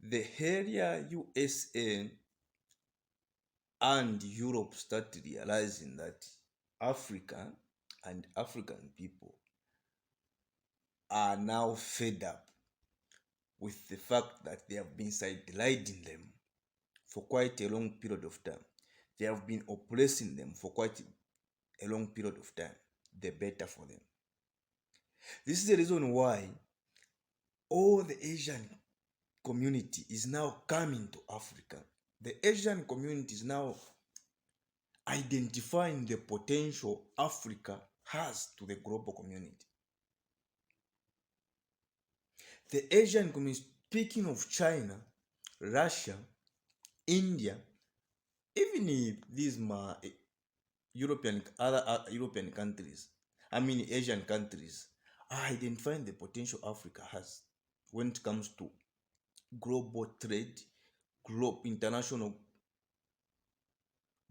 the area USA and Europe started realizing that Africa and African people are now fed up with the fact that they have been sidelined them for quite a long period of time. They have been oppressing them for quite a long period of time. The better for them. This is the reason why all the Asian community is now coming to Africa. The Asian community is now identifying the potential Africa has to the global community. The Asian community, speaking of China, Russia, India, even these other European countries, Asian countries, are identifying the potential Africa has when it comes to global trade, international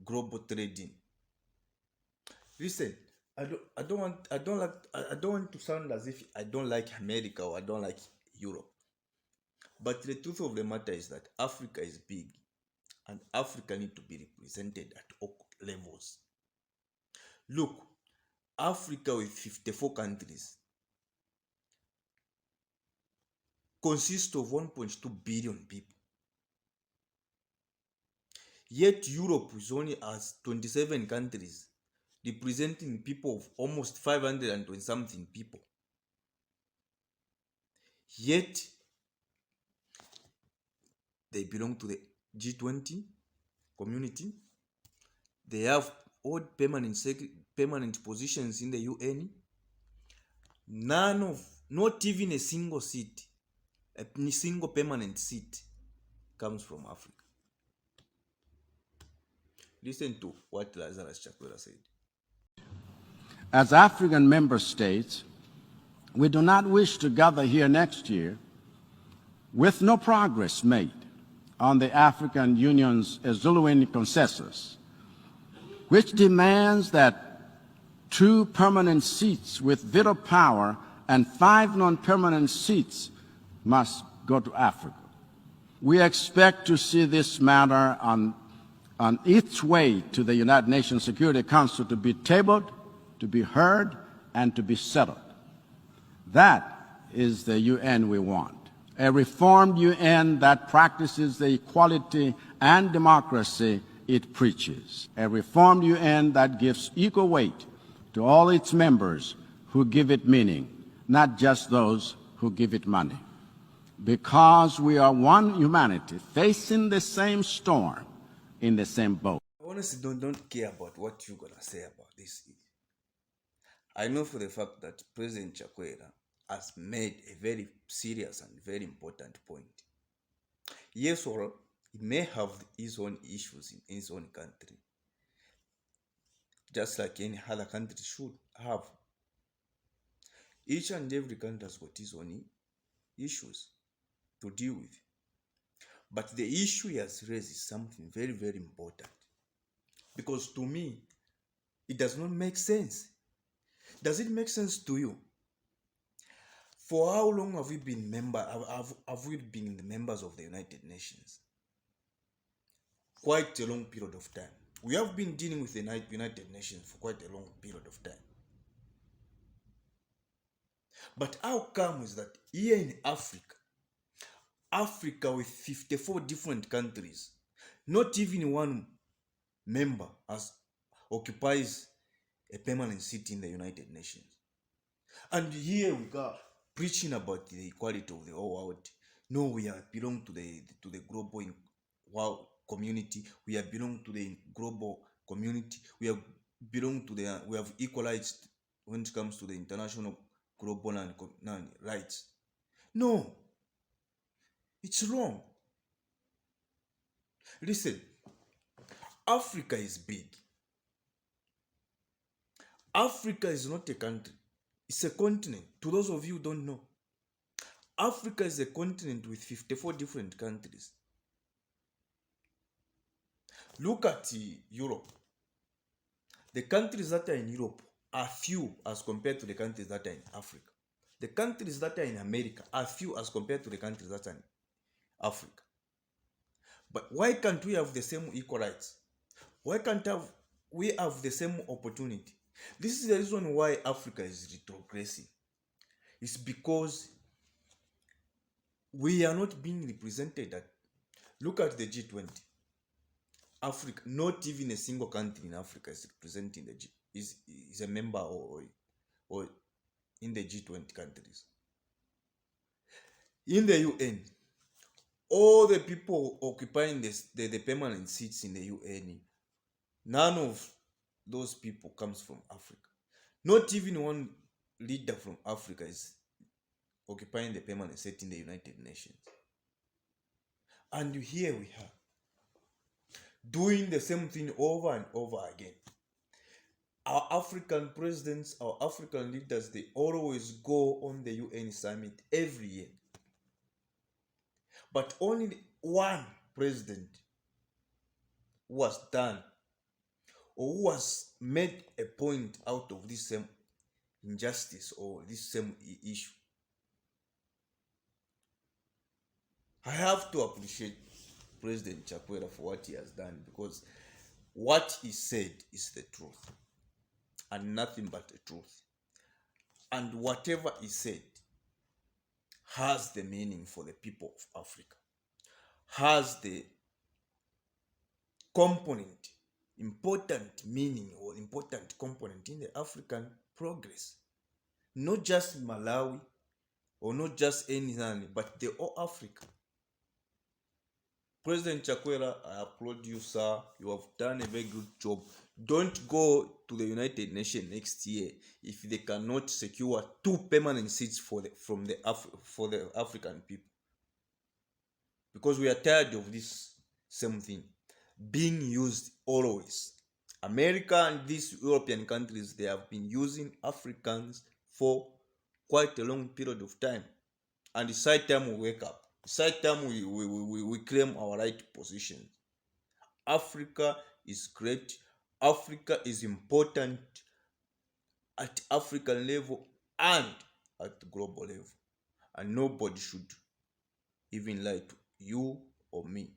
global trading. Listen, I don't want to sound as if I don't like America or I don't like Europe. But the truth of the matter is that Africa is big and Africa need to be represented at all levels. Look, Africa with 54 countries consists of 1.2 billion people. Yet Europe is only has 27 countries representing people of almost 520 something people. Yet they belong to the G20 community. They have all permanent positions in the UN. Not even a single seat, a single permanent seat comes from Africa. Listen to what Lazarus Chakwera said. As African member states, we do not wish to gather here next year with no progress made on the African Union's Zululand consensus, which demands that 2 permanent seats with veto power and 5 non-permanent seats must go to Africa. We expect to see this matter on its way to the United Nations Security Council to be tabled, to be heard, and to be settled. That is the UN we want. A reformed UN that practices the equality and democracy it preaches. A reformed UN that gives equal weight to all its members who give it meaning, not just those who give it money. Because we are one humanity facing the same storm in the same boat. I honestly don't care about what you're going to say about this. I know for the fact that President Chakwera has made a very serious and very important point. Yes, or he may have his own issues in his own country, just like any other country should have. Each and every country has got his own issues to deal with. But the issue he has raised is something very, very important. Because to me, it does not make sense. Does it make sense to you? For how long have we been the members of the United Nations? Quite a long period of time. We have been dealing with the United Nations for quite a long period of time. But how come is that here in Africa with 54 different countries, not even one member occupies a permanent seat in the United Nations. And here we go preaching about the equality of the whole world. No, we belong to the global world community. We have belong to the global community. We have equalized when it comes to the international global rights. No, it's wrong. Listen, Africa is big. Africa is not a country. It's a continent. To those of you who don't know, Africa is a continent with 54 different countries. Look at Europe. The countries that are in Europe are few as compared to the countries that are in Africa. The countries that are in America are few as compared to the countries that are in Africa. But why can't we have the same equal rights? Why can't we have the same opportunity? This is the reason why Africa is retrogressing. It's because we are not being represented. Look at the G20. Africa, not even a single country in Africa is representing the is a member or in the G20 countries. In the UN, all the people occupying the permanent seats in the UN, none of those people comes from Africa. Not even one leader from Africa is occupying the permanent seat in the United Nations. And here we are, doing the same thing over and over again. Our African presidents, our African leaders, they always go on the UN summit every year. But only one president who has done or who has made a point out of this same injustice or this same issue. I have to appreciate President Chakwera for what he has done, because what he said is the truth and nothing but the truth. And whatever he said has the meaning for the people of Africa, has the component, important meaning or important component in the African progress. Not just Malawi or not just anything, but the whole Africa. President Chakwera, I applaud you, sir. You have done a very good job. Don't go to the United Nations next year if they cannot secure 2 permanent seats for the African people, because we are tired of this same thing being used always. America and these European countries, they have been using Africans for quite a long period of time, and it's high time we wake up. It's high time we claim our right position. Africa is great. Africa is important at African level and at global level, and nobody should even lie to you or me.